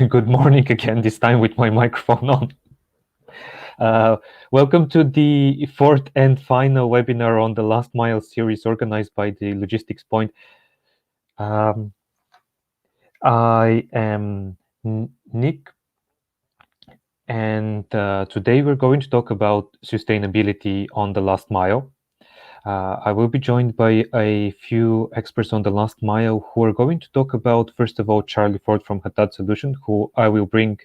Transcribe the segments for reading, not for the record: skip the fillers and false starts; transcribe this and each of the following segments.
Good morning again, this time with my microphone on. Welcome to the fourth and final webinar on the Last Mile series organized by the Logistics Point. I am Nick, and today we're going to talk about sustainability on the last mile. I will be joined by a few experts on the last mile who are going to talk about, first of all, Charlie Ford from Hatat Solutions, who I will bring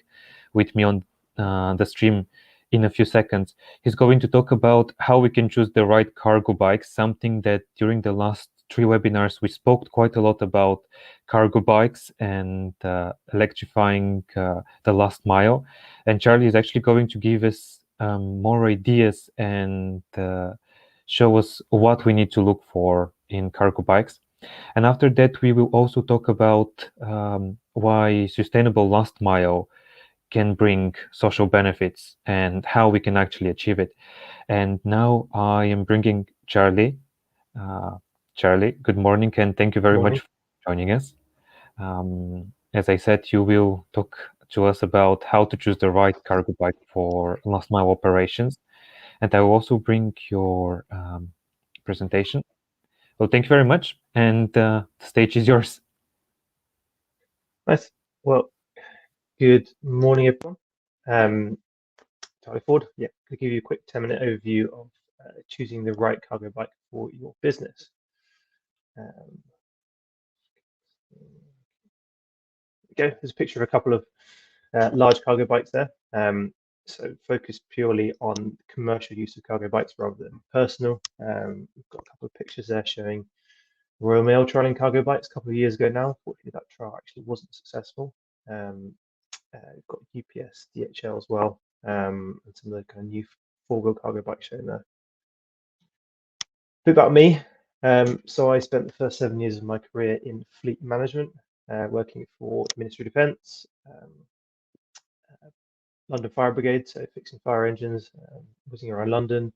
with me on the stream in a few seconds. He's going to talk about how we can choose the right cargo bike, something that during the last 3 webinars we spoke quite a lot about cargo bikes and electrifying the last mile. And Charlie is actually going to give us more ideas and show us what we need to look for in cargo bikes. And after that, we will also talk about why sustainable last mile can bring social benefits and how we can actually achieve it. And now I am bringing Charlie. Charlie, good morning, and thank you very much for joining us. As I said, you will talk to us about how to choose the right cargo bike for last mile operations. And I will also bring your presentation. Well, thank you very much, and the stage is yours. Nice. Well, good morning, everyone. Charlie Ford. Yeah, to give you a quick 10-minute overview of choosing the right cargo bike for your business. There's a picture of a couple of large cargo bikes there. So focus purely on commercial use of cargo bikes rather than personal. We've got a couple of pictures there showing Royal Mail trialing cargo bikes a couple of years ago now. Fortunately, that trial actually wasn't successful. We've got UPS, DHL as well, and some of the kind of new four-wheel cargo bikes shown there. A bit about me. So I spent the first 7 years of my career in fleet management, working for the Ministry of Defence, London Fire Brigade, so fixing fire engines, whizzing around London,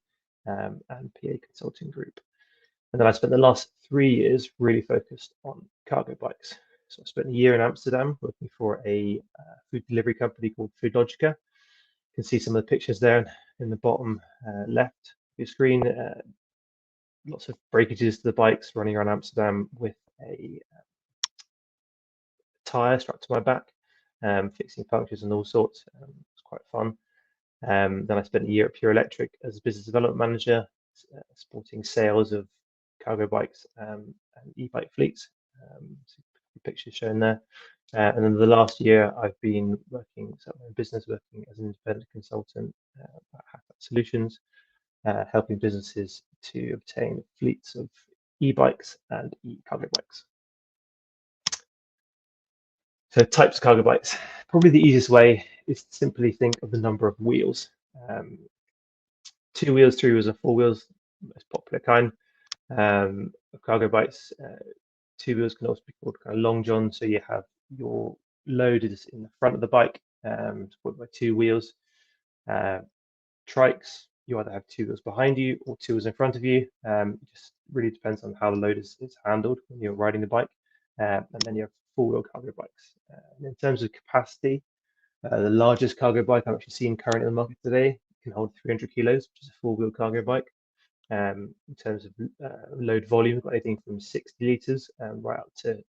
and PA Consulting Group. And then I spent the last 3 years really focused on cargo bikes. So I spent a year in Amsterdam working for a food delivery company called Foodlogica. You can see some of the pictures there in the bottom left of your screen. lots of breakages to the bikes, running around Amsterdam with a tyre strapped to my back, fixing punctures and all sorts. It's quite fun. Then I spent a year at Pure Electric as a business development manager, supporting sales of cargo bikes and e-bike fleets. So pictures shown there. And then the last year I've been working, set my own business, working as an independent consultant at Hatat Solutions, helping businesses to obtain fleets of e-bikes and e-cargo bikes. So types of cargo bikes. Probably the easiest way is to simply think of the number of wheels. 2 wheels, 3 wheels, and 4 wheels, most popular kind of cargo bikes. 2 wheels can also be called kind of long john. So you have your load is in the front of the bike, supported by 2 wheels. Trikes, you either have 2 wheels behind you or 2 wheels in front of you. It just really depends on how the load is handled when you're riding the bike. And then you have 4-wheel cargo bikes. And in terms of capacity, the largest cargo bike I've actually seen currently in the market today can hold 300 kilos, which is a 4-wheel cargo bike. In terms of load volume, we've got anything from 60 litres right up to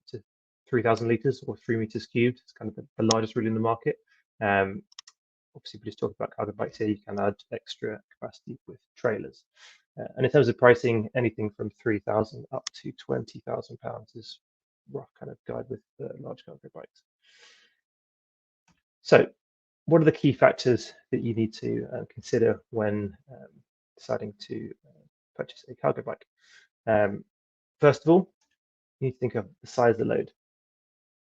3,000 litres or 3 meters cubed. It's kind of the largest really in the market. Obviously, we just talked about cargo bikes here. You can add extra capacity with trailers. And in terms of pricing, anything from 3,000 up to 20,000 pounds is rough kind of guide with large cargo bikes. So, what are the key factors that you need to consider when deciding to purchase a cargo bike? First of all, you need to think of the size of the load: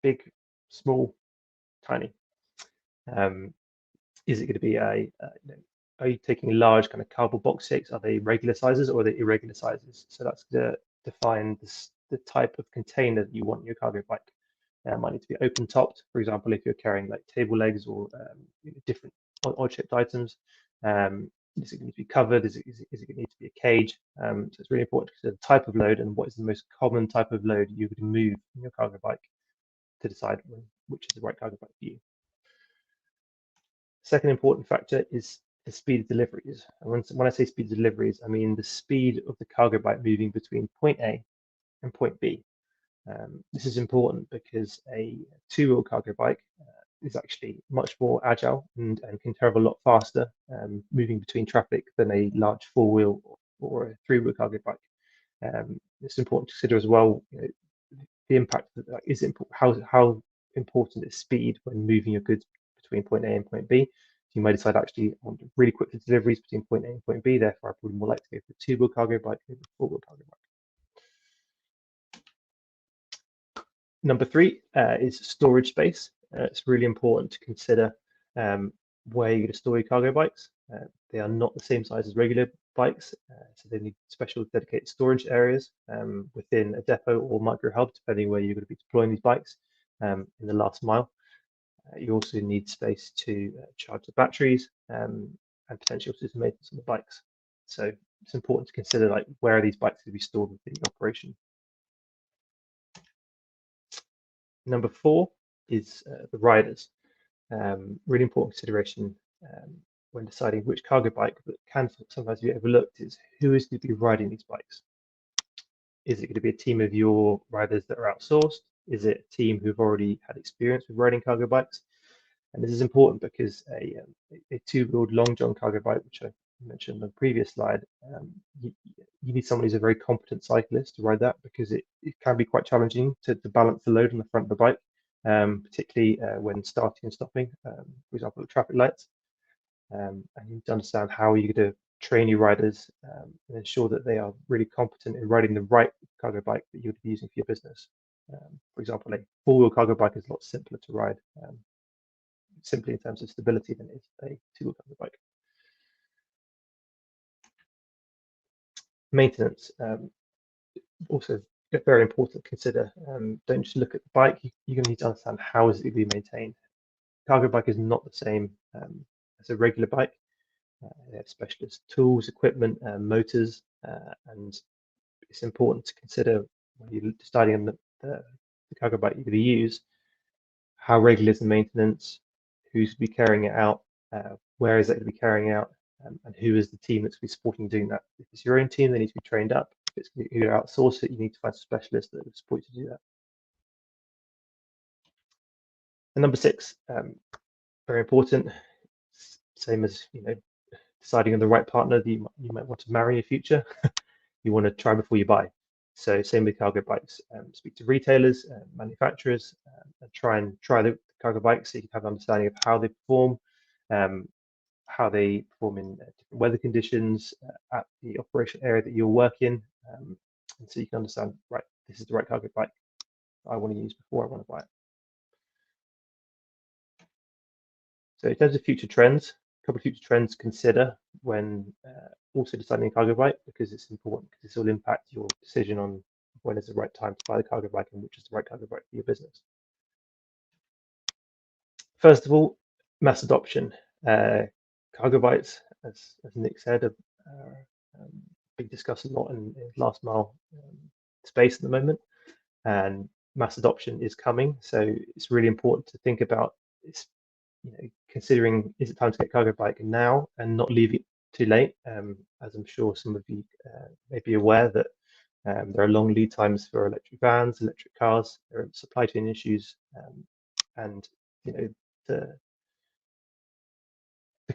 big, small, tiny. Is it going to be are you taking large kind of cardboard box shapes? Are they regular sizes or are they irregular sizes? So that's going to define the type of container that you want in your cargo bike. Might need to be open topped, for example, if you're carrying like table legs or different odd shaped items. Is it going to be covered? Is it going to need to be a cage? So it's really important to consider the type of load and what is the most common type of load you would move in your cargo bike to decide which is the right cargo bike for you. Second important factor is the speed of deliveries. And when I say speed of deliveries, I mean the speed of the cargo bike moving between point A and point B. This is important because a 2-wheel cargo bike is actually much more agile and can travel a lot faster moving between traffic than a large 4-wheel or a 3-wheel cargo bike. It's important to consider as well the impact how important is speed when moving your goods between point A and point B. So you might decide actually I want really quick deliveries between point A and point B, therefore I probably more likely to go for a 2-wheel cargo bike than a 4-wheel cargo bike. Number 3 is storage space. It's really important to consider where you're going to store your cargo bikes. They are not the same size as regular bikes, so they need special dedicated storage areas within a depot or micro hub, depending where you're going to be deploying these bikes in the last mile. You also need space to charge the batteries and potentially also some maintenance on the bikes. So it's important to consider like where are these bikes going to be stored within the operation. Number 4 is the riders. Really important consideration when deciding which cargo bike that can sometimes be overlooked is who is going to be riding these bikes. Is it going to be a team of your riders that are outsourced? Is it a team who've already had experience with riding cargo bikes? And this is important because a 2-wheeled long john cargo bike, which I mentioned on the previous slide, you need someone who's a very competent cyclist to ride that because it can be quite challenging to balance the load on the front of the bike, particularly when starting and stopping, for example, at traffic lights. And you need to understand how you're going to train your riders and ensure that they are really competent in riding the right cargo bike that you would be using for your business. For example, a 4-wheel cargo bike is a lot simpler to ride, simply in terms of stability than it is a 2-wheel cargo bike. Maintenance, also very important to consider. Don't just look at the bike, you're going to need to understand how is it going to be maintained. Cargo bike is not the same as a regular bike. They have specialist tools, equipment, motors, and it's important to consider when you're deciding on the cargo bike you're going to use, how regular is the maintenance, who's going to be carrying it out, where is it going to be carrying out, and who is the team that's going to be supporting doing that. If it's your own team, they need to be trained up. If you're going to outsource it, you need to find specialists that will support you to do that. And number 6, very important, same as deciding on the right partner that you might want to marry in the future. You want to try before you buy. So same with cargo bikes. Speak to retailers, manufacturers, and try the cargo bikes so you can have an understanding of how they perform, how they perform in different weather conditions at the operation area that you'll work in, and so you can understand, right, this is the right cargo bike I want to use before I want to buy it. So in terms of future trends, a couple of future trends to consider when also deciding a cargo bike, because it's important, because this will impact your decision on when is the right time to buy the cargo bike and which is the right cargo bike for your business. First of all, mass adoption. Cargo bikes, as Nick said, are being discussed a lot in last mile space at the moment, and mass adoption is coming. So it's really important to think about this, considering, is it time to get cargo bike now and not leave it too late? As I'm sure some of you may be aware that there are long lead times for electric vans, electric cars. There are supply chain issues, and the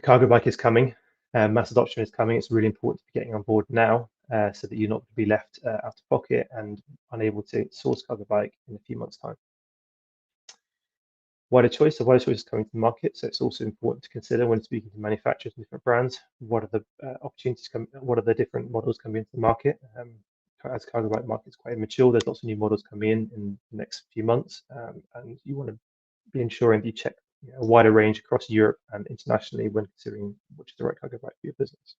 cargo bike is coming. Mass adoption is coming. It's really important to be getting on board now, so that you're not going to be left out of pocket and unable to source cargo bike in a few months' time. Wider choice. So wider choice is coming to the market. So it's also important to consider when speaking to manufacturers and different brands, what are the opportunities what are the different models coming into the market? As cargo bike market is quite immature, there's lots of new models coming in the next few months, and you want to be ensuring that you check a wider range across Europe and internationally when considering which is the right cargo bike for your business.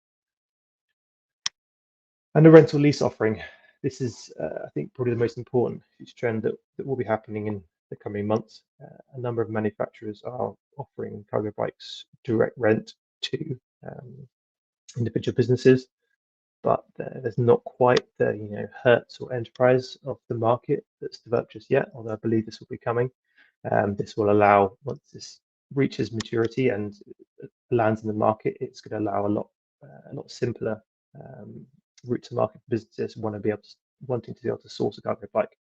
And a rental lease offering. This is, I think, probably the most important future trend that will be happening in the coming months. A number of manufacturers are offering cargo bikes direct rent to individual businesses, but there's not quite the Hertz or Enterprise of the market that's developed just yet, although I believe this will be coming. This will allow, once this reaches maturity and lands in the market, it's going to allow a lot simpler route to market for businesses wanting to be able to source a cargo bike.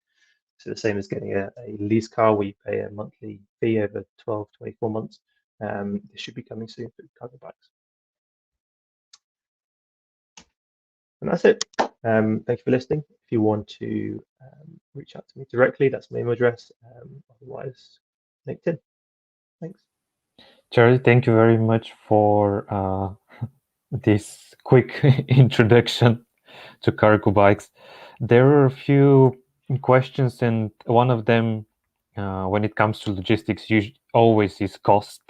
So the same as getting a lease car where you pay a monthly fee over 12, 24 months. This should be coming soon for cargo bikes. And that's it. Thank you for listening. If you want to reach out to me directly, that's my email address. Otherwise, LinkedIn. Thanks. Charlie, thank you very much for this quick introduction to cargo bikes. There are a few questions, and one of them, when it comes to logistics, always is cost.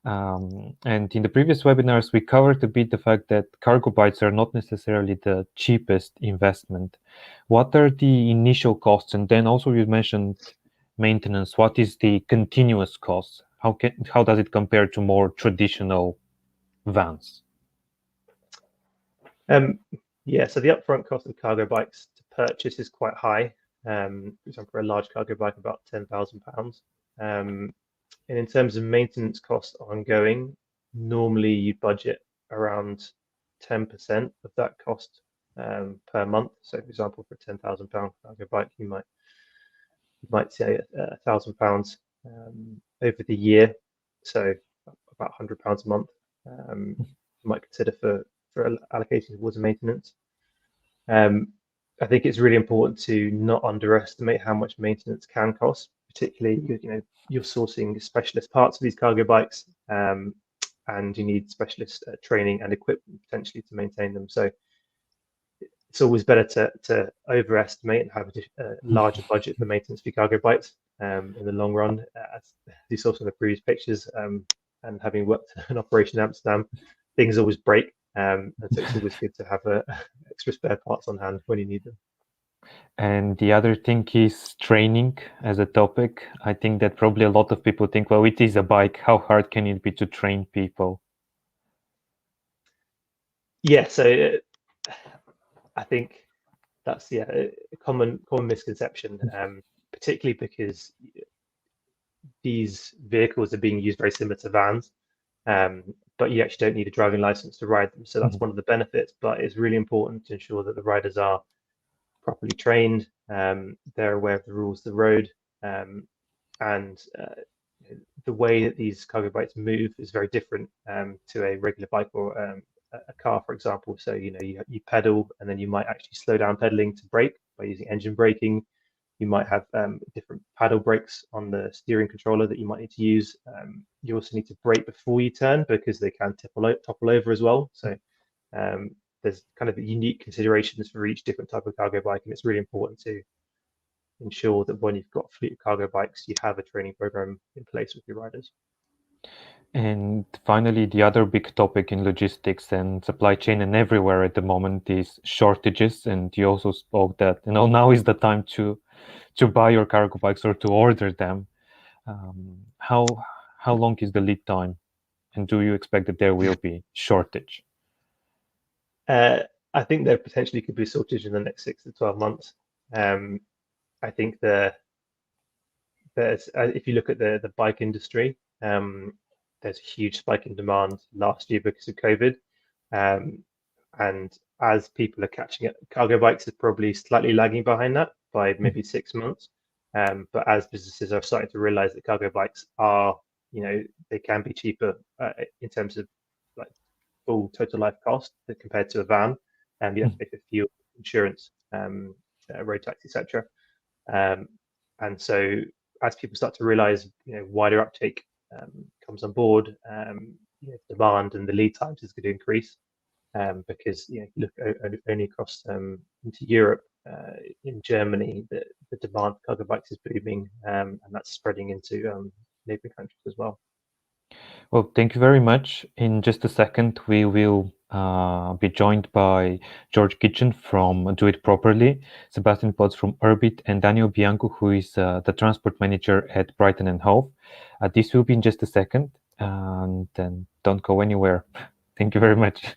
And in the previous webinars, we covered a bit the fact that cargo bikes are not necessarily the cheapest investment. What are the initial costs? And then also you mentioned maintenance. What is the continuous cost? How does it compare to more traditional vans? Yeah, so the upfront cost of cargo bikes to purchase is quite high. For example, for a large cargo bike, about £10,000. And in terms of maintenance costs ongoing, normally you budget around 10% of that cost per month. So, for example, for a £10,000 cargo bike, you might say £1,000 over the year, so about £100 a month. You might consider for allocating towards maintenance. I think it's really important to not underestimate how much maintenance can cost, particularly you're sourcing specialist parts for these cargo bikes, and you need specialist training and equipment potentially to maintain them. So it's always better to overestimate and have a larger budget for maintenance for cargo bikes in the long run. As you saw from the previous pictures, and having worked in operation in Amsterdam, things always break. And so it's always good to have extra spare parts on hand when you need them. And the other thing is training as a topic. I think that probably a lot of people think, well, it is a bike. How hard can it be to train people? Yeah, so I think that's a common misconception, particularly because these vehicles are being used very similar to vans. But you actually don't need a driving license to ride them. So that's one of the benefits, but it's really important to ensure that the riders are properly trained. They're aware of the rules of the road, and the way that these cargo bikes move is very different to a regular bike or a car, for example. So you pedal, and then you might actually slow down pedaling to brake by using engine braking. You might have different paddle brakes on the steering controller that you might need to use. You also need to brake before you turn because they can topple over as well. So there's kind of unique considerations for each different type of cargo bike, and it's really important to ensure that when you've got a fleet of cargo bikes, you have a training program in place with your riders. And finally, the other big topic in logistics and supply chain and everywhere at the moment is shortages. And you also spoke that now is the time to buy your cargo bikes or to order them. How long is the lead time, and do you expect that there will be shortage? I think there potentially could be a shortage in the next 6 to 12 months. I think if you look at the bike industry, there's a huge spike in demand last year because of COVID. And as people are catching up, cargo bikes is probably slightly lagging behind that by maybe 6 months. But as businesses are starting to realize that cargo bikes are, they can be cheaper in terms of like full total life cost compared to a van, and you have to pay for fuel, insurance, road tax, etc. And so as people start to realize, wider uptake comes on board, demand and the lead times is going to increase because look only across into Europe, in Germany, the demand for cargo bikes is booming, and that's spreading into neighboring countries as well. Well, thank you very much. In just a second, we will be joined by George Kitchen from Do It Properly, Sebastian Potts from Urb-it, and Daniel Bianco, who is the transport manager at Brighton and Hove. This will be in just a second, and then don't go anywhere. Thank you very much.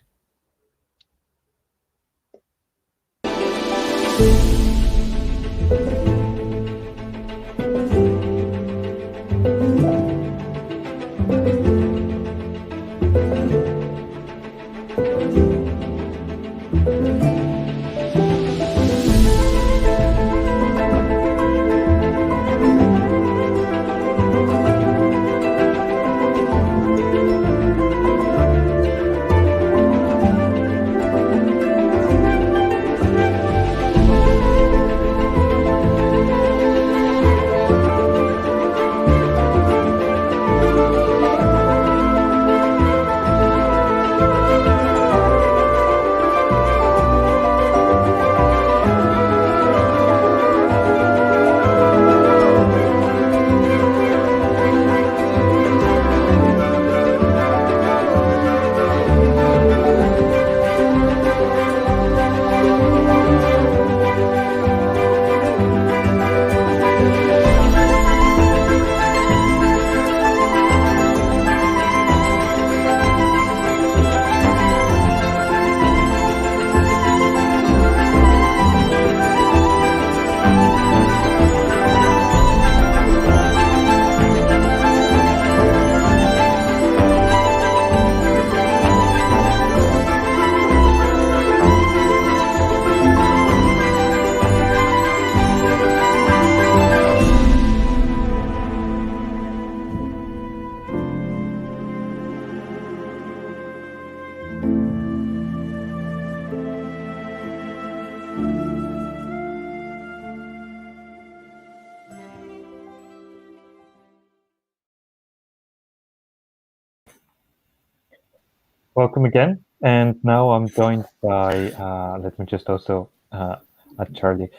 Welcome again. And now I'm joined by, let me just also add Charlie,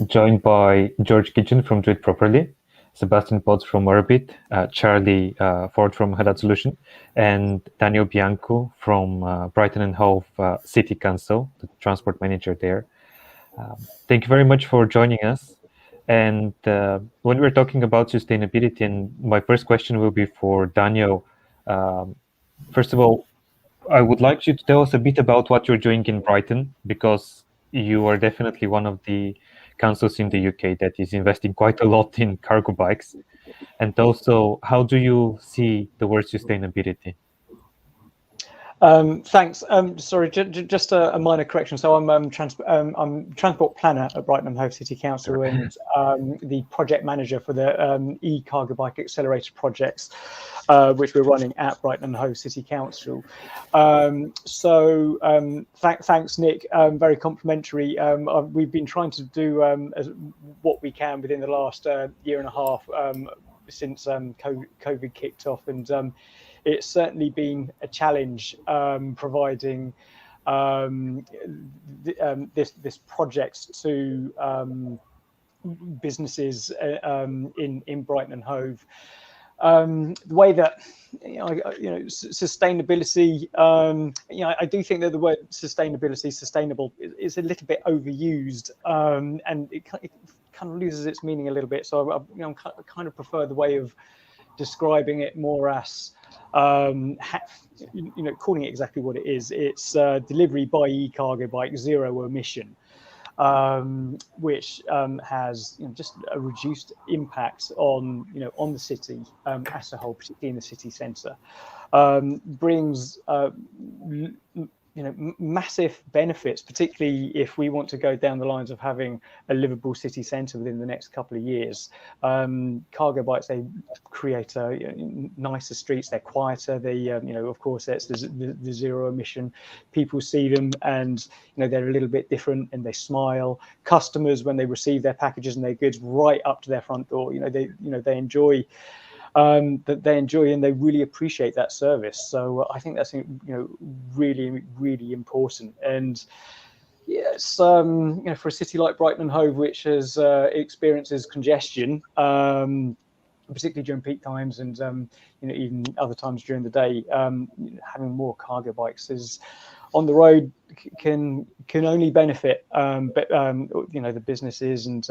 joined by George Kitchen from Do It Properly, Sebastian Potts from Urb-it, Charlie Ford from Hatat Solutions, and Daniel Bianco from Brighton and Hove City Council, the transport manager there. Thank you very much for joining us. And when we're talking about sustainability, and my first question will be for Daniel. First of all, I would like you to tell us a bit about what you're doing in Brighton, because you are definitely one of the councils in the UK that is investing quite a lot in cargo bikes. And also, how do you see the word sustainability? Thanks. Sorry, just a minor correction. So I'm transport planner at Brighton and Hove City Council, and the project manager for the e-cargo bike accelerator projects, which we're running at Brighton and Hove City Council. Thanks, Nick. Very complimentary. We've been trying to do what we can within the last year and a half since COVID kicked off, and it's certainly been a challenge providing this project to businesses in Brighton and Hove. The way that sustainability, I do think that the word sustainable is a little bit overused, and it kind of loses its meaning a little bit. So I kind of prefer the way of describing it more as calling it exactly what it is. It's delivery by e-cargo bike, zero emission, which has just a reduced impact on the city as a whole, particularly in the city centre. Brings massive benefits, particularly if we want to go down the lines of having a livable city centre within the next couple of years. Cargo bikes, they create nicer streets, they're quieter, they of course that's the zero emission. People see them and they're a little bit different and they smile. Customers, when they receive their packages and their goods right up to their front door, they enjoy that they enjoy and they really appreciate that service. So I think that's really, really important. And yes, for a city like Brighton and Hove, which has experiences congestion, particularly during peak times and even other times during the day, having more cargo bikes is on the road can only benefit the businesses and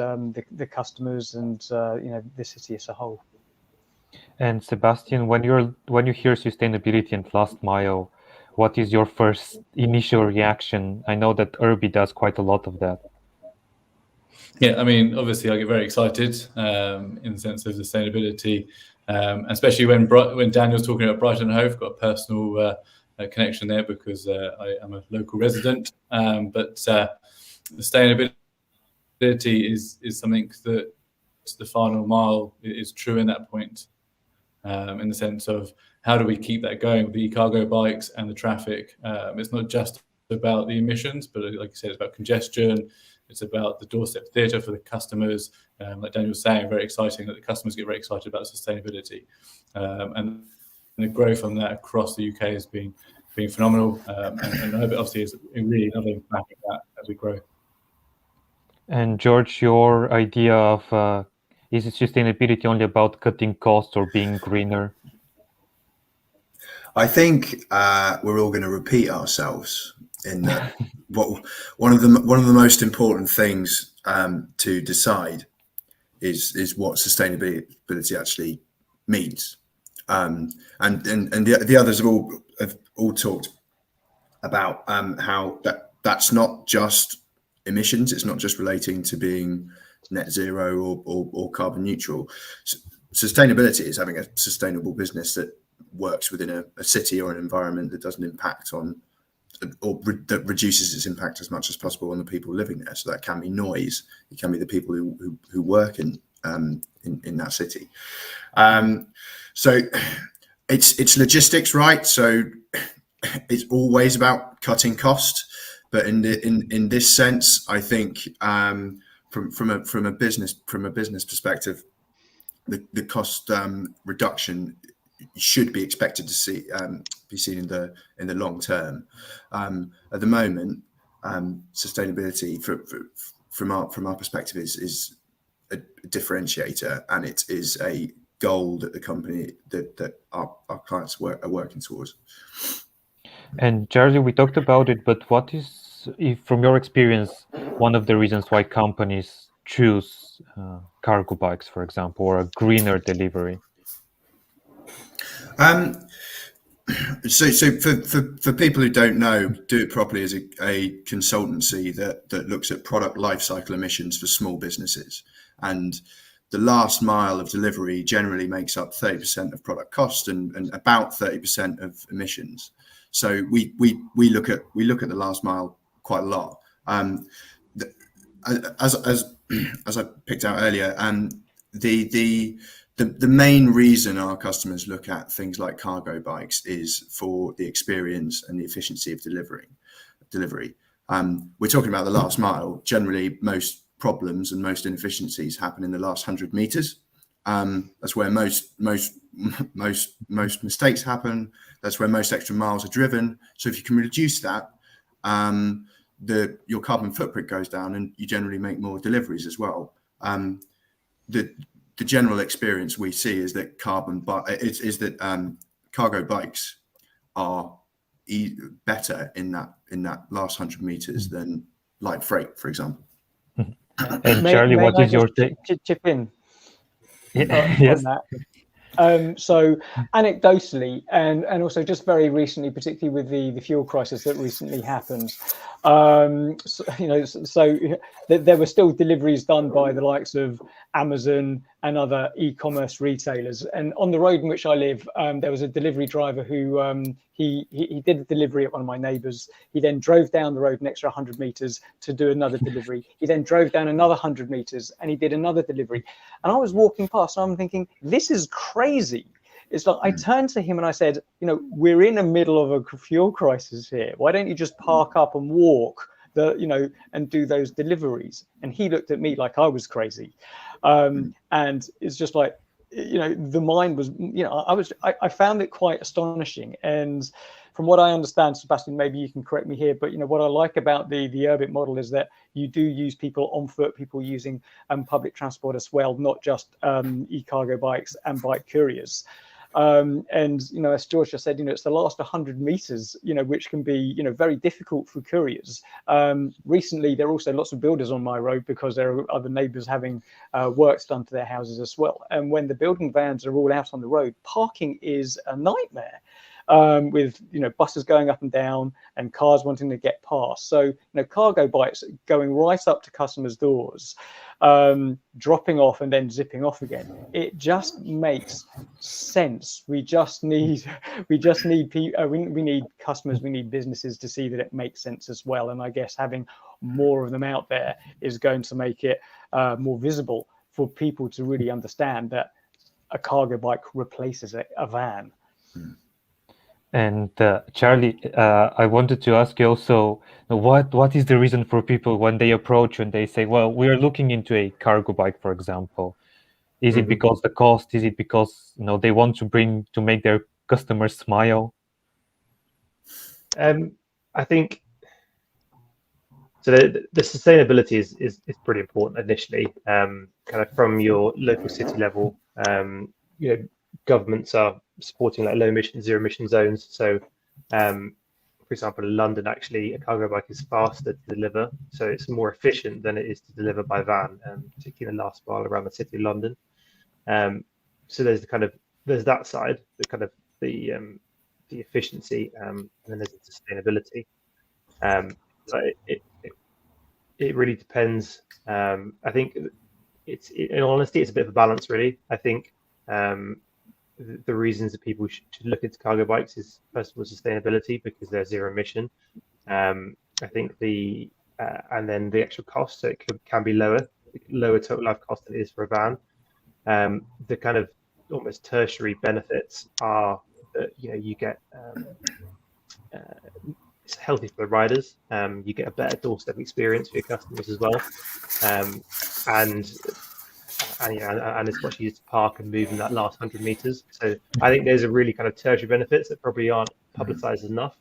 the customers and the city as a whole. And Sebastian, when you hear sustainability and last mile, what is your first initial reaction? I know that Urb-it does quite a lot of that. Yeah, I mean, obviously, I get very excited in the sense of sustainability, especially when Daniel's talking about Brighton and Hove. Got a personal connection there because I am a local resident. But sustainability is something that the final mile is true in that point. In the sense of how do we keep that going with the e-cargo bikes and the traffic. It's not just about the emissions, but like you said, it's about congestion. It's about the doorstep theatre for the customers. Like Daniel was saying, very exciting that the customers get very excited about sustainability. And the growth on that across the UK has been phenomenal. And Urb-it obviously is really another impact of that as we grow. And George, your idea of is sustainability only about cutting costs or being greener? I think we're all going to repeat ourselves in that. One of the most important things to decide is what sustainability actually means, and the others have all talked about how that's not just emissions. It's not just relating to being net zero or carbon neutral. Sustainability is having a sustainable business that works within a city or an environment that doesn't impact on that reduces its impact as much as possible on the people living there. So that can be noise, it can be the people who work in that city. So it's logistics, right? So it's always about cutting cost, but in this sense, I think from a business perspective, the cost reduction should be expected to be seen in the long term. At the moment, sustainability from our perspective is a differentiator, and it is a goal that the company that our clients are working towards. And Charlie, we talked about it, but what is, from your experience, one of the reasons why companies choose cargo bikes, for example, or a greener delivery? So for people who don't know, Do It Properly is a consultancy that looks at product lifecycle emissions for small businesses, and the last mile of delivery generally makes up 30% of product cost and about 30% of emissions. So we look at the last mile quite a lot. As I picked out earlier, the main reason our customers look at things like cargo bikes is for the experience and the efficiency of delivery. We're talking about the last mile. Generally, most problems and most inefficiencies happen in the last 100 meters. That's where most mistakes happen. That's where most extra miles are driven. So if you can reduce that, your carbon footprint goes down, and you generally make more deliveries as well. The general experience we see is that cargo bikes are better in that last 100 meters than light freight, for example. And Charlie, what is your take? Chip in Yes. on that. So anecdotally, and also just very recently, particularly with the fuel crisis that recently happened, there were still deliveries done by the likes of Amazon and other e-commerce retailers. And on the road in which I live, there was a delivery driver who he did a delivery at one of my neighbours. He then drove down the road an extra 100 meters to do another delivery. He then drove down another 100 meters and he did another delivery. And I was walking past and I'm thinking, this is crazy. It's like I turned to him and I said, we're in the middle of a fuel crisis here. Why don't you just park up and walk and do those deliveries? And he looked at me like I was crazy. And it's just like, the mind was, I found it quite astonishing. And from what I understand, Sebastian, maybe you can correct me here, but what I like about the Urb-it model is that you do use people on foot, people using public transport as well, not just e-cargo bikes and bike couriers. And as George just said, it's the last 100 meters, which can be, very difficult for couriers. Recently, there are also lots of builders on my road because there are other neighbours having works done to their houses as well. And when the building vans are all out on the road, parking is a nightmare. With buses going up and down and cars wanting to get past. So cargo bikes going right up to customers' doors, dropping off and then zipping off again. It just makes sense. We need customers, we need businesses to see that it makes sense as well. And I guess having more of them out there is going to make it more visible for people to really understand that a cargo bike replaces a van. And Charlie, I wanted to ask you also, what is the reason for people when they approach and they say, well, we are looking into a cargo bike, for example? Is it because the cost? Is it because they want to make their customers smile? I think so. The sustainability is pretty important initially, kind of from your local city level. Governments are supporting like low emission, zero emission zones. So, for example, in London, actually, a cargo bike is faster to deliver, so it's more efficient than it is to deliver by van, particularly in the last mile around the city of London. So there's that side, the efficiency, and then there's the sustainability. So it really depends. I think in all honesty, it's a bit of a balance, really. I think the reasons that people should look into cargo bikes is first of all sustainability, because they're zero emission. I think and then the actual cost, so it can be lower total life cost than it is for a van. The kind of almost tertiary benefits are that you get it's healthy for the riders. You get a better doorstep experience for your customers as well, and it's much easier to park and move in that last 100 meters. So I think there's a really kind of tertiary benefits that probably aren't publicized enough.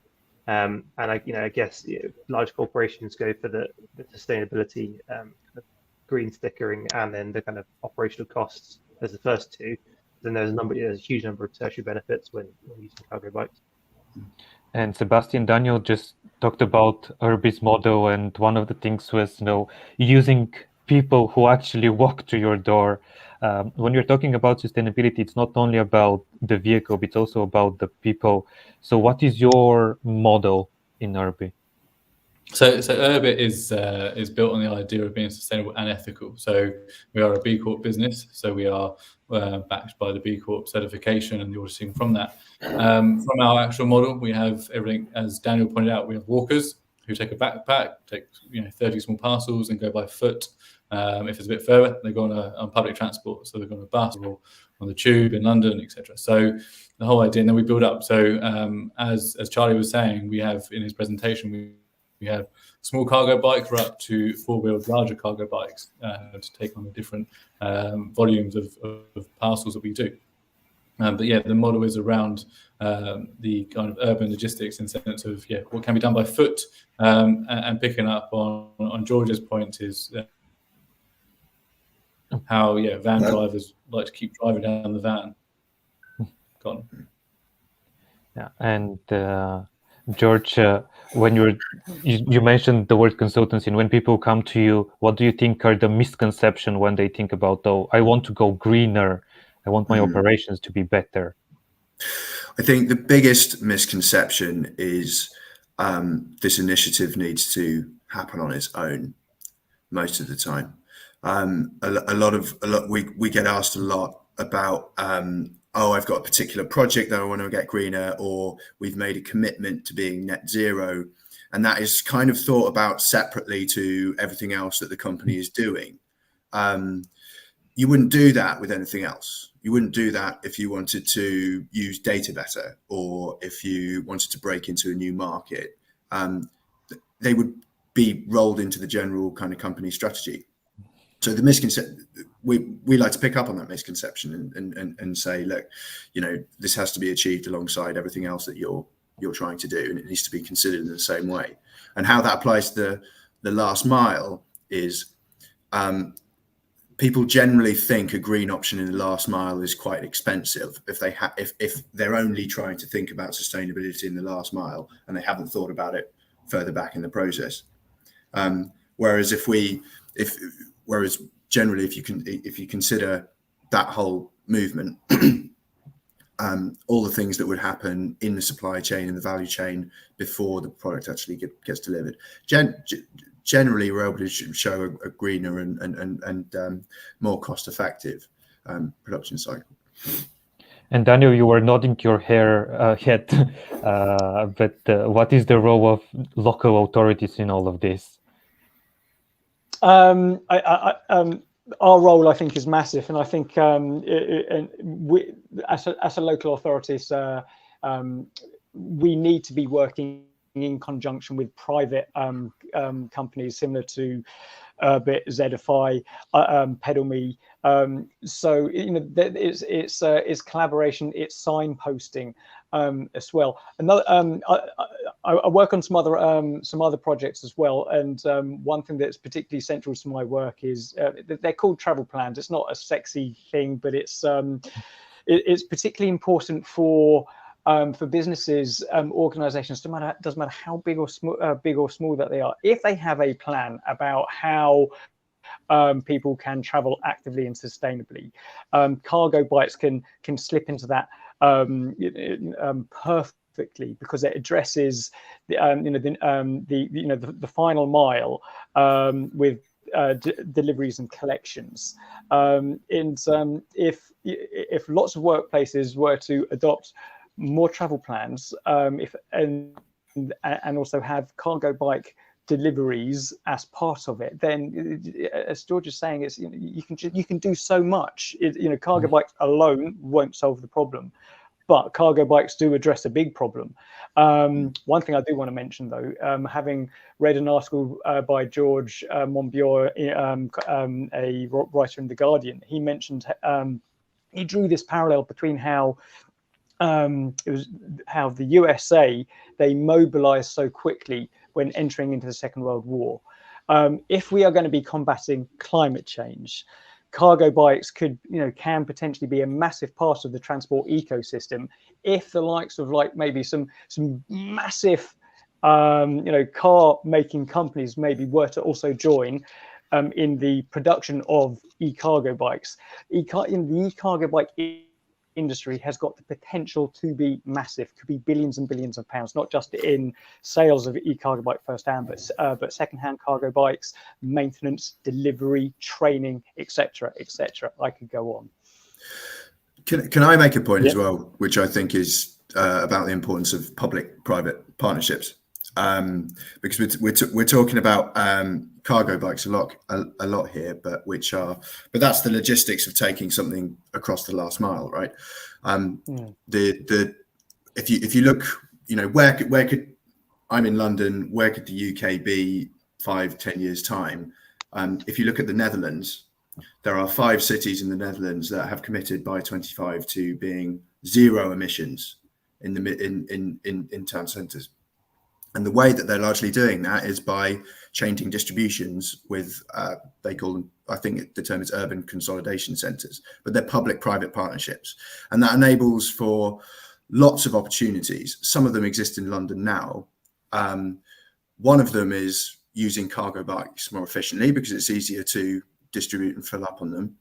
And I guess large corporations go for the sustainability, kind of green stickering, and then the kind of operational costs as the first two. Then there's a huge number of tertiary benefits when using cargo bikes. And Sebastian, Daniel just talked about Urb-it's model, and one of the things was using people who actually walk to your door. When you're talking about sustainability, it's not only about the vehicle, but it's also about the people. So what is your model in Urb-it? So Urb-it is built on the idea of being sustainable and ethical. So we are a B Corp business. So we are backed by the B Corp certification and the auditing from that. From our actual model, we have everything, as Daniel pointed out, we have walkers who take a backpack, take 30 small parcels and go by foot. If it's a bit further, they go on public transport, so they go on a bus or on the tube in London, etc. So the whole idea, and then we build up. So as Charlie was saying, we have in his presentation, we have small cargo bikes for up to 4-wheeled larger cargo bikes to take on the different volumes of parcels that we do. But yeah, the model is around the kind of urban logistics in the sense of what can be done by foot, and picking up on George's point is how van drivers like to keep driving down the van. Gone. Yeah, and George, when you mentioned the word consultancy, and when people come to you, what do you think are the misconceptions when they think about, oh, I want to go greener, I want my operations to be better? I think the biggest misconception is this initiative needs to happen on its own most of the time. We get asked a lot about I've got a particular project that I want to get greener, or we've made a commitment to being net zero, and that is kind of thought about separately to everything else that the company is doing. You wouldn't do that with anything else. You wouldn't do that if you wanted to use data better, or if you wanted to break into a new market. They would be rolled into the general kind of company strategy. So the misconception, we like to pick up on that misconception and say, look, this has to be achieved alongside everything else that you're trying to do, and it needs to be considered in the same way. And how that applies to the last mile is, people generally think a green option in the last mile is quite expensive if they're only trying to think about sustainability in the last mile and they haven't thought about it further back in the process. Whereas generally, if you consider that whole movement, all the things that would happen in the supply chain and the value chain before the product actually gets delivered, generally we're able to show a greener and more cost-effective production cycle. And Daniel, you were nodding your head, but what is the role of local authorities in all of this? Our role, I think, is massive, and I think we, as a local authorities, we need to be working in conjunction with private companies similar to Urb-it, Zedify, Pedal.me. So it's collaboration, it's signposting as well. Another, I work on some other projects as well, and one thing that's particularly central to my work is they're called travel plans. It's not a sexy thing, but it's particularly important for businesses, organizations, doesn't matter how big or small that they are. If they have a plan about how people can travel actively and sustainably, cargo bikes can slip into that perfectly, because it addresses the final mile with deliveries and collections. If lots of workplaces were to adopt more travel plans, and also have cargo bike deliveries as part of it, then, as George is saying, it's you can do so much. Cargo bikes alone won't solve the problem, but cargo bikes do address a big problem. One thing I do want to mention, though, having read an article by George Monbiot, a writer in The Guardian, he mentioned he drew this parallel between how the USA, they mobilized so quickly when entering into the Second World War. If we are going to be combating climate change, cargo bikes can potentially be a massive part of the transport ecosystem if the likes of maybe some massive car making companies maybe were to also join in the production of e-cargo bikes. The e-cargo bike industry has got the potential to be massive, could be billions and billions of pounds, not just in sales of e-cargo bike first-hand, but second-hand cargo bikes, maintenance, delivery, training, etc., etc. I could go on. Can I make a point as Yeah. well, which I think is about the importance of public-private partnerships, because we're talking about cargo bikes a lot here, but that's the logistics of taking something across the last mile, right? If you look, where could I'm in London, where could the UK be 5-10 years time? If you look at the Netherlands, there are 5 cities in the Netherlands that have committed by 25 to being zero emissions in town centres. And the way that they're largely doing that is by changing distributions with, they call them, I think the term is urban consolidation centres, but they're public-private partnerships. And that enables for lots of opportunities. Some of them exist in London now. One of them is using cargo bikes more efficiently because it's easier to distribute and fill up on them.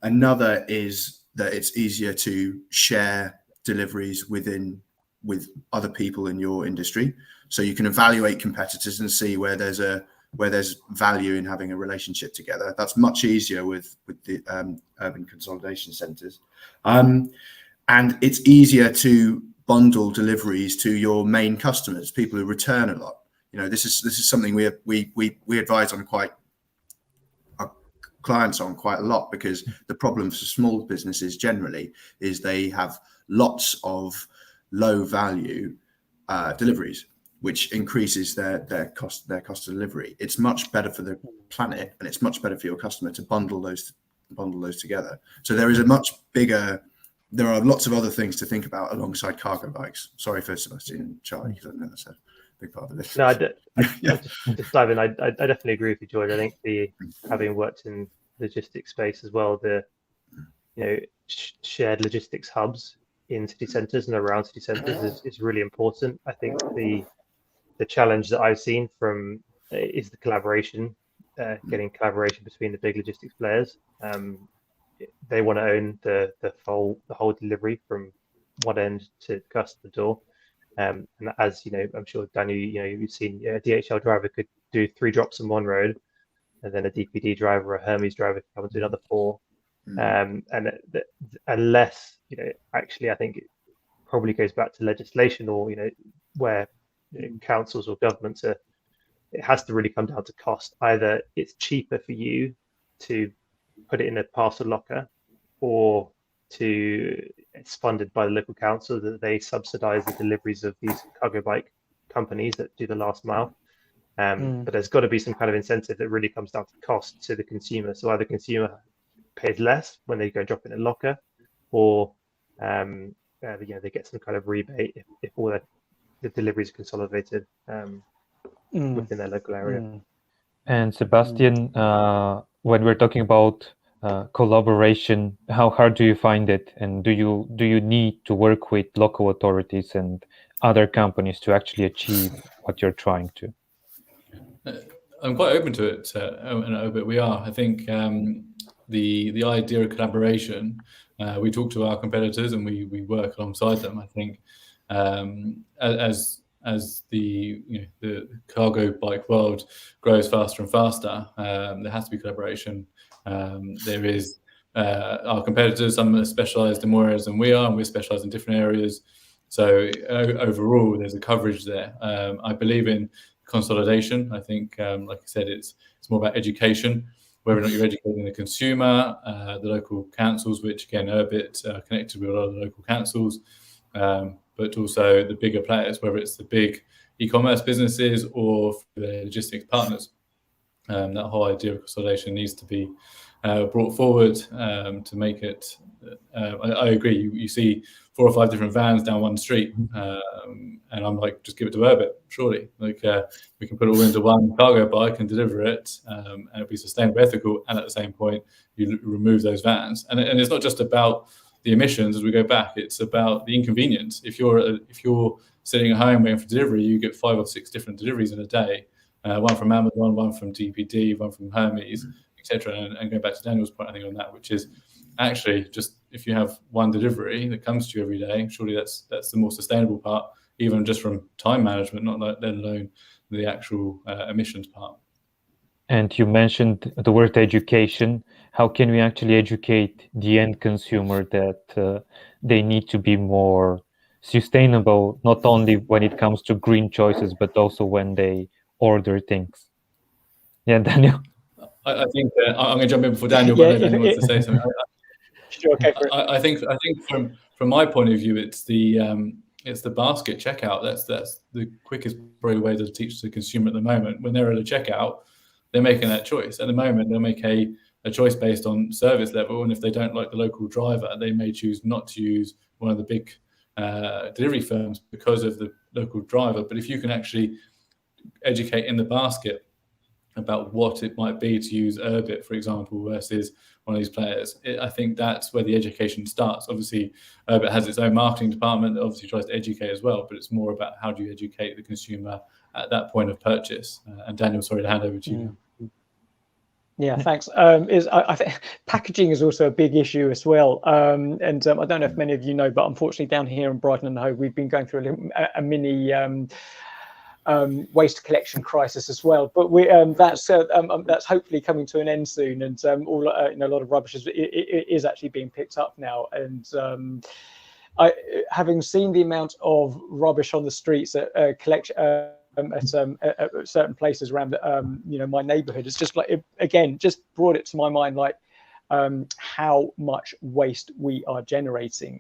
Another is that it's easier to share deliveries with other people in your industry, so you can evaluate competitors and see where there's value in having a relationship together. That's much easier with the urban consolidation centres, and it's easier to bundle deliveries to your main customers, people who return a lot. This is something we advise on our clients on quite a lot, because the problem for small businesses generally is they have lots of low value deliveries, which increases their cost of delivery. It's much better for the planet, and it's much better for your customer to bundle those together. So there are lots of other things to think about alongside cargo bikes. Sorry for Sebastian and Charlie, because I know that's a big part of this. No, just dive in. I definitely agree with you, George. I think having worked in logistics space as well, the shared logistics hubs in city centres and around city centres is really important. I think the challenge that I've seen is the collaboration, getting collaboration between the big logistics players. They want to own the whole delivery from one end to customer door. And as I'm sure Daniel, you've seen a DHL driver could do 3 drops on one road, and then a DPD driver or a Hermes driver could come and do another 4. And unless actually, I think it probably goes back to legislation, or where councils or governments it has to really come down to cost. Either it's cheaper for you to put it in a parcel locker, or it's funded by the local council, that they subsidise the deliveries of these cargo bike companies that do the last mile. But there's got to be some kind of incentive that really comes down to cost to the consumer. So either consumer pays less when they go and drop it in a locker, or they get some kind of rebate if all the deliveries are consolidated within their local area. And Sebastian, when we're talking about collaboration, how hard do you find it, and do you need to work with local authorities and other companies to actually achieve what you're trying to? I'm quite open to it, and Urb-it we are. I think the idea of collaboration, we talk to our competitors and we work alongside them. I think as the cargo bike world grows faster and faster, there has to be collaboration. There is our competitors, some are specialised in more areas than we are, and we're specialised in different areas. So overall, there's a coverage there. I believe in consolidation. I think, like I said, it's more about education, whether or not you're educating the consumer, the local councils, which again, Urb-it connected with a lot of the local councils, but also the bigger players, whether it's the big e-commerce businesses or the logistics partners. That whole idea of consolidation needs to be brought forward to make it. I agree. You see 4 or 5 different vans down one street, and I'm like, just give it to Urb-it, surely. Like we can put it all into one cargo bike and deliver it, and it'll be sustainable, ethical, and at the same point, you remove those vans. And it's not just about the emissions as we go back; it's about the inconvenience. If you're sitting at home waiting for delivery, you get 5 or 6 different deliveries in a day. One from Amazon, one from DPD, one from Hermes, etc. And going back to Daniel's point, I think on that, which is actually just if you have one delivery that comes to you every day, surely that's the more sustainable part, even just from time management, not let alone the actual emissions part. And you mentioned the word education. How can we actually educate the end consumer that they need to be more sustainable, not only when it comes to green choices, but also when they order things? Yeah, Daniel. I think I'm going to jump in before Daniel, but I know Daniel wants to say something. Sure, okay, for it. I think from my point of view, it's the basket checkout. That's the quickest probably way to teach the consumer at the moment. When they're at a checkout, they're making that choice. At the moment, they'll make a choice based on service level, and if they don't like the local driver, they may choose not to use one of the big delivery firms because of the local driver. But if you can actually educate in the basket about what it might be to use Urb-it, for example, versus one of these players, I think that's where the education starts. Obviously, Urb-it has its own marketing department that obviously tries to educate as well, but it's more about how do you educate the consumer at that point of purchase. And Daniel, sorry to hand over to you now. Yeah, thanks. I think packaging is also a big issue as well. And I don't know if many of you know, but unfortunately down here in Brighton and Hove, we've been going through a mini waste collection crisis as well. But that's hopefully coming to an end soon. And a lot of rubbish is actually being picked up now. And having seen the amount of rubbish on the streets at collection. At certain places around my neighborhood, it's just like just brought it to my mind how much waste we are generating,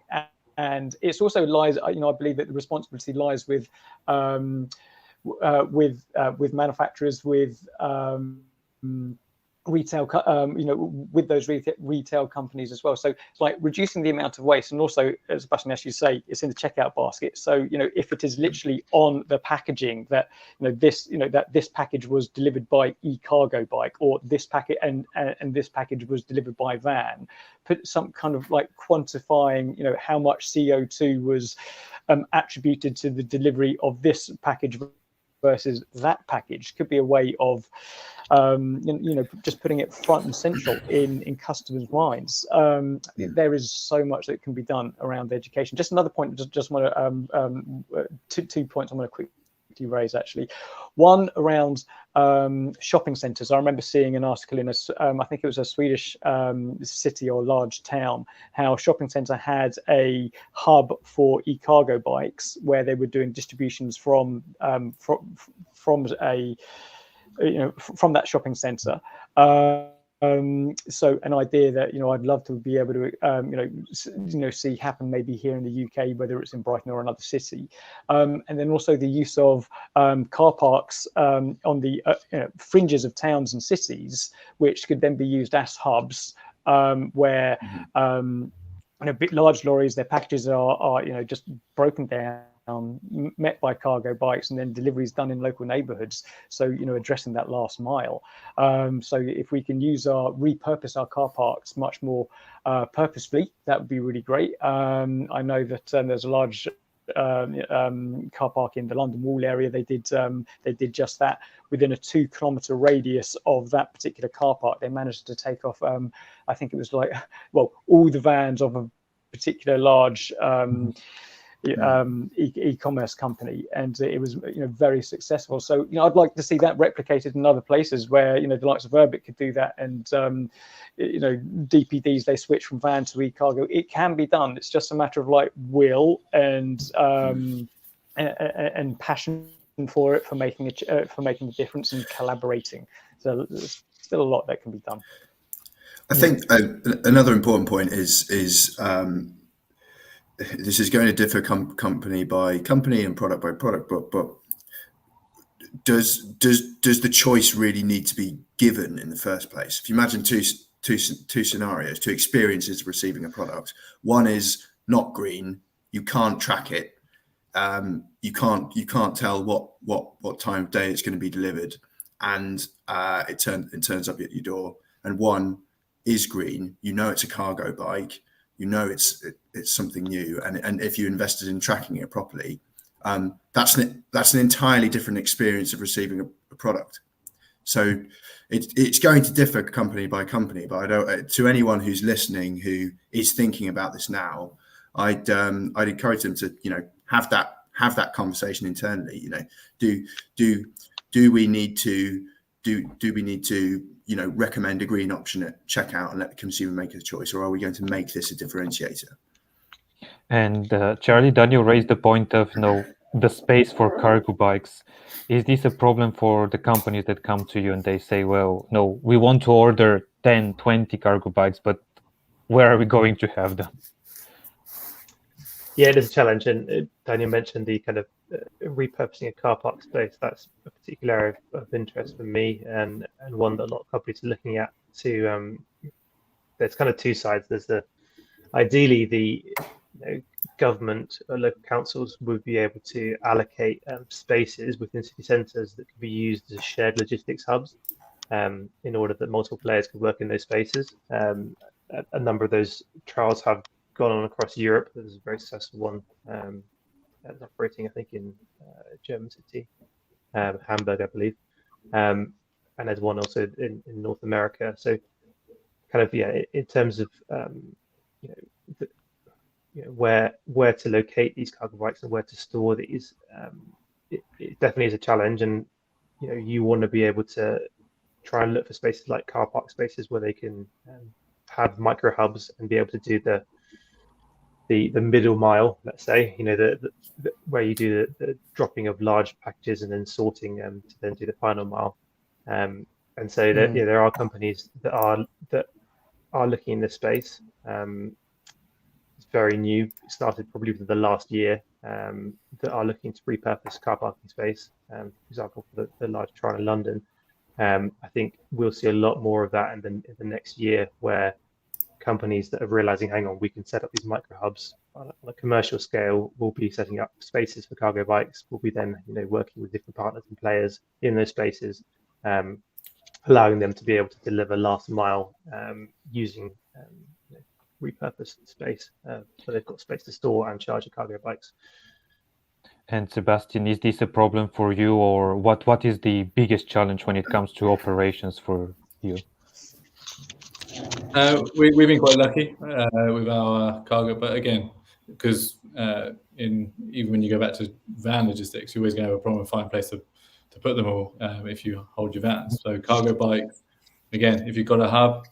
and it's also lies. I believe that the responsibility lies with manufacturers, with retail, with those retail companies as well. So it's like reducing the amount of waste, and also, as Sebastian, as you say, it's in the checkout basket. So if it is literally on the packaging that that this package was delivered by e-cargo bike, or this packet and this package was delivered by van, put some kind of quantifying how much CO2 was attributed to the delivery of this package versus that package, could be a way of just putting it front and central in customers' minds. There is so much that can be done around education. Just another point, just want to 2 points I want to quickly raise actually. One around shopping centres. I remember seeing an article in I think it was a Swedish city or large town, how a shopping centre had a hub for e-cargo bikes where they were doing distributions from that shopping centre. So an idea that I'd love to be able to see happen maybe here in the UK, whether it's in Brighton or another city, and then also the use of car parks on the fringes of towns and cities, which could then be used as hubs where big large lorries, their packages are just broken down, met by cargo bikes, and then deliveries done in local neighborhoods. So addressing that last mile. So if we can repurpose our car parks much more purposefully, that would be really great. I know that there's a large car park in the London Wall area. They did just that. Within a 2-kilometre radius of that particular car park, they managed to take off I think it was all the vans of a particular large e-commerce company, and it was very successful. So I'd like to see that replicated in other places where the likes of Urb-it could do that, and DPDs, they switch from van to e-cargo. It can be done. It's just a matter of will and passion for it, for making a difference, and collaborating. So there's still a lot that can be done. I think another important point is this is going to differ company by company and product by product, but does the choice really need to be given in the first place? If you imagine two scenarios, two experiences of receiving a product. One is not green, you can't track it, you can't tell what time of day it's going to be delivered, and it turns up at your door. And one is green, it's a cargo bike, it's something new, and if you invested in tracking it properly, that's an entirely different experience of receiving a product. So it's going to differ company by company, but to anyone who's listening who is thinking about this now, I'd encourage them to have that conversation internally. Do we need to do we need to, recommend a green option at checkout and let the consumer make a choice, or are we going to make this a differentiator? And Charlie, Daniel raised the point of the space for cargo bikes. Is this a problem for the companies that come to you and they say, well, no, we want to order 10, 20 cargo bikes, but where are we going to have them? Yeah, it is a challenge, and Daniel mentioned the kind of repurposing a car park space. That's a particular area of interest for me, and one that a lot of companies are looking at. There's kind of two sides. There's ideally the government or local councils would be able to allocate spaces within city centres that could be used as shared logistics hubs, in order that multiple players could work in those spaces. A number of those trials have gone on across Europe. There's a very successful one that's operating, I think, in German city, Hamburg, I believe, and there's one also in North America. So, kind of, in terms of where to locate these cargo bikes and where to store these, it definitely is a challenge, and you want to be able to try and look for spaces like car park spaces where they can have micro hubs and be able to do the middle mile, let's say, where you do the dropping of large packages and then sorting to then do the final mile. And so that there are companies that are looking in this space. It's very new. It started probably within the last year, that are looking to repurpose car parking space. For example, for the large trial in London. I think we'll see a lot more of that in the next year, where companies that are realizing, hang on, we can set up these micro hubs on a commercial scale. We'll be setting up spaces for cargo bikes. We'll be then, working with different partners and players in those spaces, allowing them to be able to deliver last mile using repurposed space, so they've got space to store and charge the cargo bikes. And Sebastian, is this a problem for you, or what is the biggest challenge when it comes to operations for you? We've been quite lucky with our cargo, but again, because even when you go back to van logistics, you're always going to have a problem finding a place to put them all if you hold your vans. So cargo bikes, again, if you've got a hub,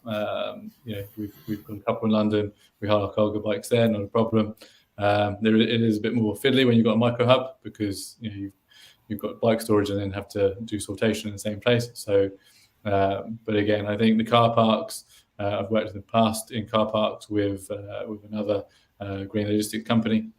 we've got a couple in London. We have our cargo bikes there, not a problem. It is a bit more fiddly when you've got a micro hub, because you've got bike storage and then have to do sortation in the same place. So, but again, I think the car parks, I've worked in the past in car parks with another green logistics company.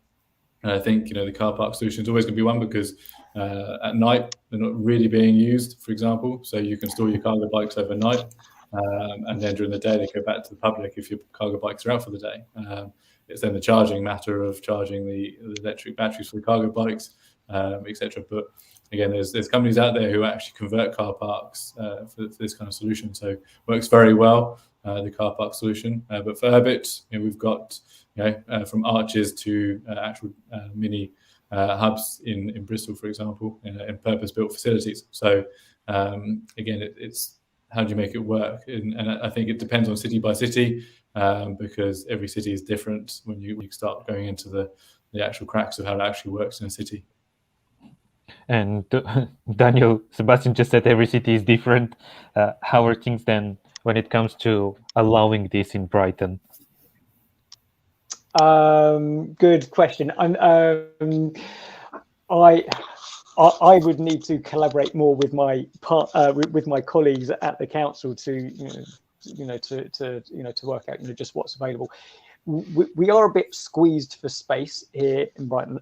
And I think the car park solution is always going to be one, because at night they're not really being used, for example. So you can store your cargo bikes overnight, and then during the day they go back to the public if your cargo bikes are out for the day. It's then the charging matter of charging the electric batteries for the cargo bikes, etc. But again, there's companies out there who actually convert car parks for this kind of solution. So it works very well, the car park solution. But for Urb-it, we've got from arches to actual mini hubs in Bristol, for example, in purpose-built facilities. So again, it's how do you make it work? And I think it depends on city by city, because every city is different when you start going into the actual cracks of how it actually works in a city. And Daniel, Sebastian just said every city is different. How are things then when it comes to allowing this in Brighton? Good question. I would need to collaborate more with my colleagues at the council to work out just what's available. We are a bit squeezed for space here in Brighton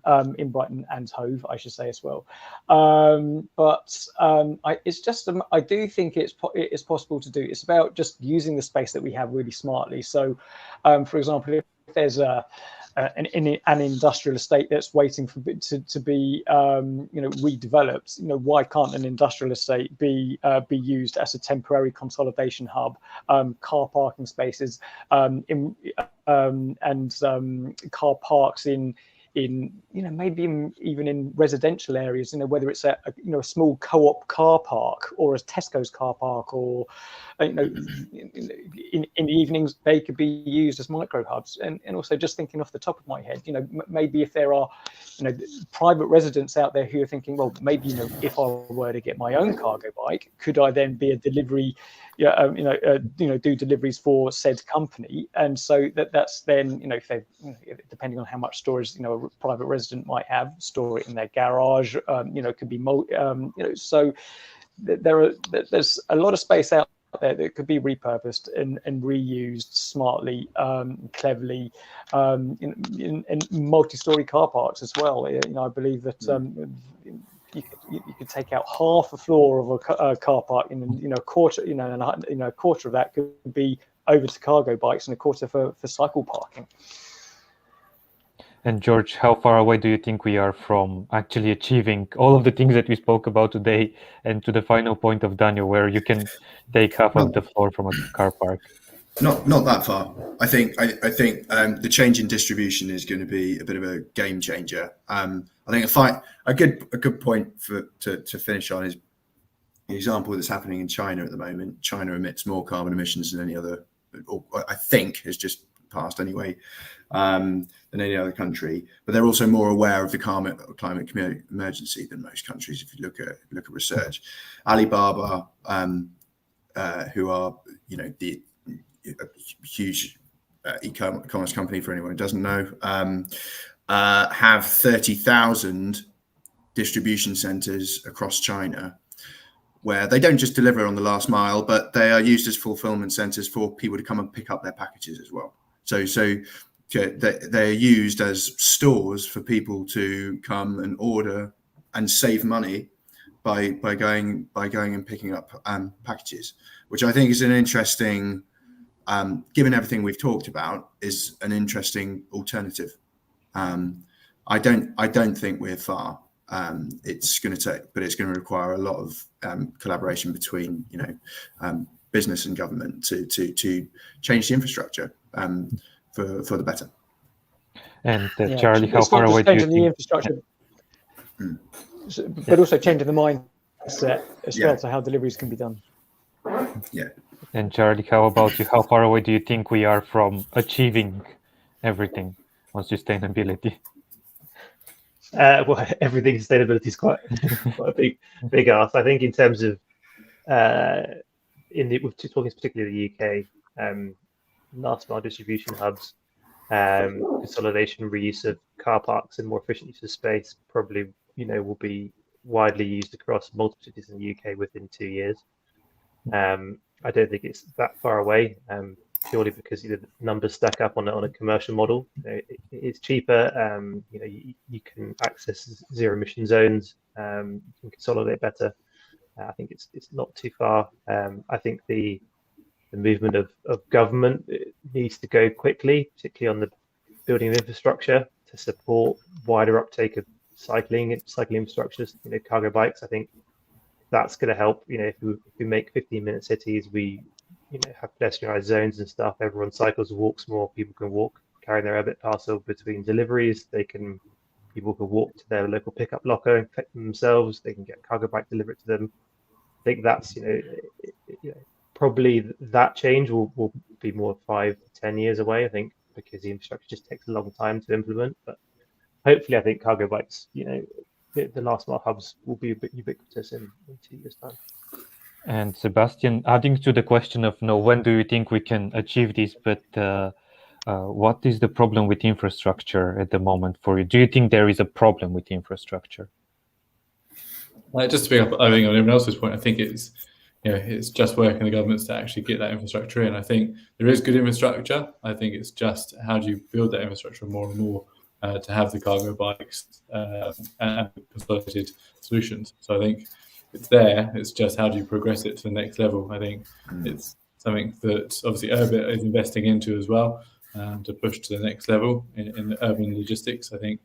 and Hove, I should say as well. But it's just I do think it's possible to do. It's about just using the space that we have really smartly. So, for example, if there's an industrial estate that's waiting to be redeveloped, why can't an industrial estate be used as a temporary consolidation hub, car parking spaces, and car parks in in, maybe even in residential areas, whether it's a small co-op car park or a Tesco's car park, or in the evenings they could be used as micro hubs. And also, just thinking off the top of my head, maybe if there are private residents out there who are thinking, well, maybe if I were to get my own cargo bike, could I then be a delivery, do deliveries for said company? And so that's then, if they, depending on how much storage a private resident might have, store it in their garage, could be so there's a lot of space out there that could be repurposed and reused smartly, cleverly, in multi-story car parks as well. I believe that you could take out half a floor of a car park, and a quarter, a quarter of that could be over to cargo bikes, and a quarter for cycle parking. And George, how far away do you think we are from actually achieving all of the things that we spoke about today, and to the final point of Daniel, where you can take half of the floor from a car park? Not that far. I think the change in distribution is going to be a bit of a game changer. I think a good point to finish on is the example that's happening in China at the moment. China emits more carbon emissions than any other, or I think has just passed anyway, than any other country. But they're also more aware of the climate emergency than most countries. If you look at research, Alibaba, who are the huge e-commerce company for anyone who doesn't know, have 30,000 distribution centers across China, where they don't just deliver on the last mile, but they are used as fulfillment centers for people to come and pick up their packages as well. So they're used as stores for people to come and order and save money by going and picking up packages, which I think is an interesting, given everything we've talked about, is an interesting alternative. I don't think we're far. It's going to require a lot of collaboration between business and government to change the infrastructure for the better. And Charlie, how far away do you think? The infrastructure, but also changing the mindset as well to how deliveries can be done. Yeah. And Charlie, how about you? How far away do you think we are from achieving everything on sustainability? Well, everything sustainability is quite a big ask. I think in terms of we're talking particularly the UK, last mile distribution hubs, consolidation, reuse of car parks, and more efficient use of space probably will be widely used across multiple cities in the UK within 2 years. I don't think it's that far away, purely because the numbers stack up on a commercial model. It's cheaper. You can access zero emission zones. You can consolidate better. I think it's not too far. I think the movement of government needs to go quickly, particularly on the building of infrastructure to support wider uptake of cycling infrastructures. Cargo bikes. I think that's going to help. If we make 15-minute cities, we have pedestrianised zones and stuff. Everyone cycles, walks more. People can walk, carrying their Urb-it parcel between deliveries. People can walk to their local pickup locker and collect them themselves. They can get a cargo bike delivered to them. I think that's probably that change will be more 5 to 10 years away. I think because the infrastructure just takes a long time to implement. But hopefully, I think cargo bikes, the last mile hubs will be a bit ubiquitous in 2 years' time. And Sebastian, adding to the question of when do you think we can achieve this, but what is the problem with infrastructure at the moment for you? Do you think there is a problem with infrastructure? Just to pick up, I think on everyone else's point, I think it's just working the governments to actually get that infrastructure in. I think there is good infrastructure. I think it's just how do you build that infrastructure more and more to have the cargo bikes and consolidated solutions. So I think it's there. It's just how do you progress it to the next level. I think it's something that obviously Urb-it is investing into as well to push to the next level in the urban logistics. I think,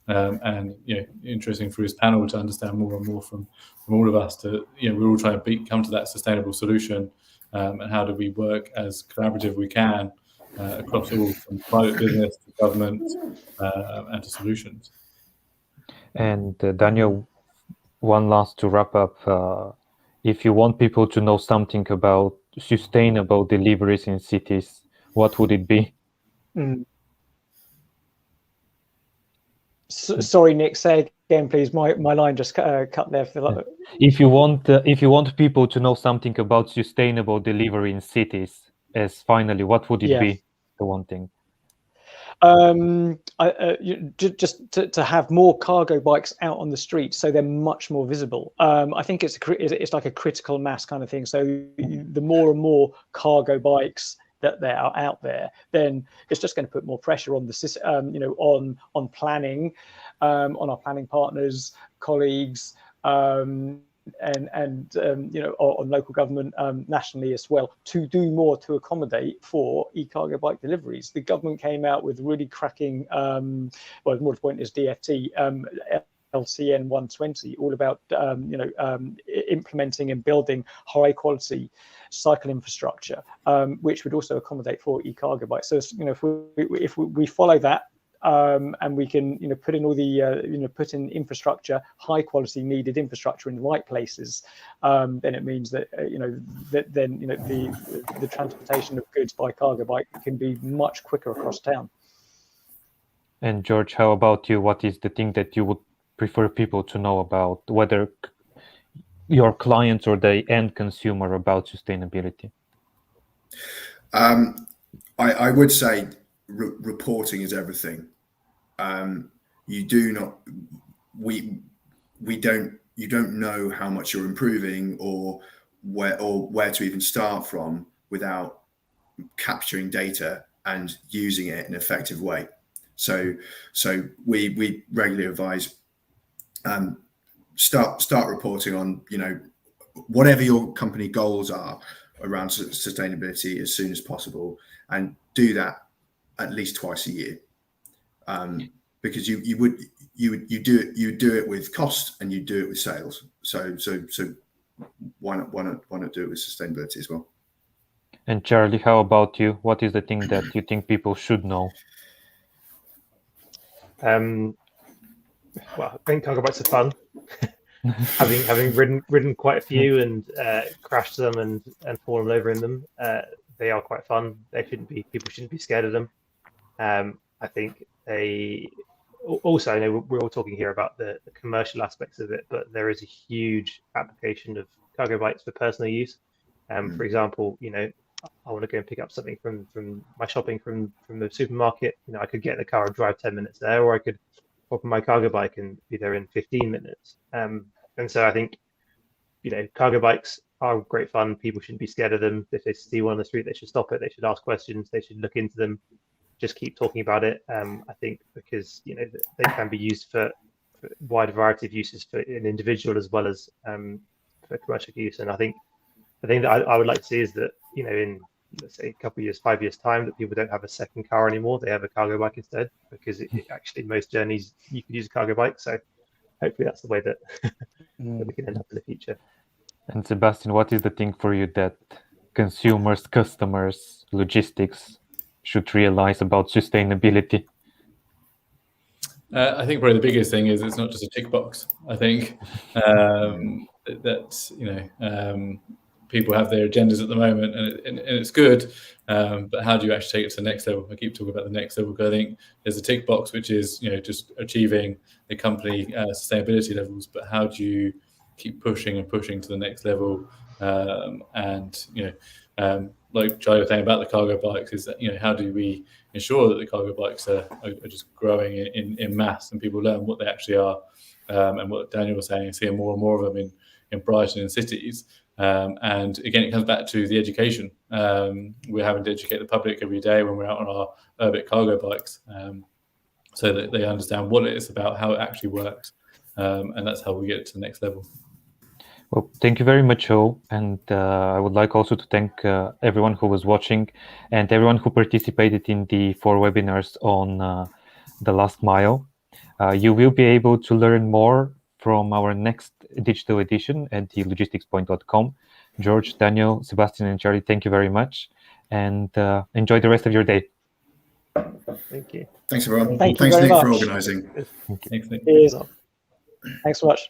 and interesting for his panel to understand more and more from all of us to we're all trying to come to that sustainable solution, and how do we work as collaborative we can across all from private business to government and to solutions. And Daniel, one last to wrap up. If you want people to know something about sustainable deliveries in cities, what would it be? Sorry, Nick, say again, please. My line just cut there. If you want people to know something about sustainable delivery in cities, as finally, what would it be? The one thing. Just to have more cargo bikes out on the street, so they're much more visible. I think it's like a critical mass kind of thing. So the more and more cargo bikes that there are out there, then it's just going to put more pressure on the system, on planning, on our planning partners, colleagues, and on local government, nationally as well, to do more to accommodate for e-cargo bike deliveries. The government came out with really cracking, more to the point is DFT, LCN 120, all about implementing and building high quality cycle infrastructure, which would also accommodate for e-cargo bikes. So if we follow that, and we can put in all the put in infrastructure, high quality needed infrastructure in the right places, then it means that the transportation of goods by cargo bike can be much quicker across town. And George, how about you? What is the thing that you would prefer people to know about, whether your clients or the end consumer, about sustainability? I would say reporting is everything. You don't know how much you're improving or where to even start from without capturing data and using it in an effective way. So we regularly advise start reporting on whatever your company goals are around sustainability as soon as possible, and do that at least twice a year. Because you do it with cost and you do it with sales. So why not do it with sustainability as well? And Charlie, how about you? What is the thing that you think people should know? Well, I think cargo bikes are fun. having ridden quite a few and crashed them and fallen over in them, they are quite fun. People shouldn't be scared of them. I think also, I know we're all talking here about the commercial aspects of it, but there is a huge application of cargo bikes for personal use. For example, I want to go and pick up something from my shopping from the supermarket. I could get in the car and drive 10 minutes there, or I could hop on my cargo bike and be there in 15 minutes. And so I think, cargo bikes are great fun. People shouldn't be scared of them. If they see one on the street, they should stop it. They should ask questions. They should look into them. Just keep talking about it. I think because they can be used for a wide variety of uses for an individual as well as for commercial use. And I think the thing that I would like to see is that in, let's say, a couple of years, 5 years time, that people don't have a second car anymore. They have a cargo bike instead, because actually most journeys you could use a cargo bike. So hopefully that's the way that, that we can end up in the future. And Sebastian, what is the thing for you that consumers, customers, logistics should realize about sustainability? I think probably the biggest thing is it's not just a tick box. I think that people have their agendas at the moment, and it's good, but how do you actually take it to the next level? I keep talking about the next level because I think there's a tick box, which is just achieving the company sustainability levels, but how do you keep pushing and pushing to the next level? Like Charlie was saying about the cargo bikes, is that how do we ensure that the cargo bikes are just growing in mass and people learn what they actually are, and what Daniel was saying, seeing more and more of them in Brighton and cities. And again, it comes back to the education. We're having to educate the public every day when we're out on our Urb-it cargo bikes, so that they understand what it is about, how it actually works, and that's how we get to the next level. Well, thank you very much, Hove. And I would like also to thank everyone who was watching and everyone who participated in the 4 webinars on the last mile. You will be able to learn more from our next digital edition at thelogisticspoint.com. George, Daniel, Sebastian, and Charlie, thank you very much. and enjoy the rest of your day. Thank you. Thanks, everyone. Thank you Thanks, very Nick, for much. organising. Thanks, Nick. Cheers. Thanks so much.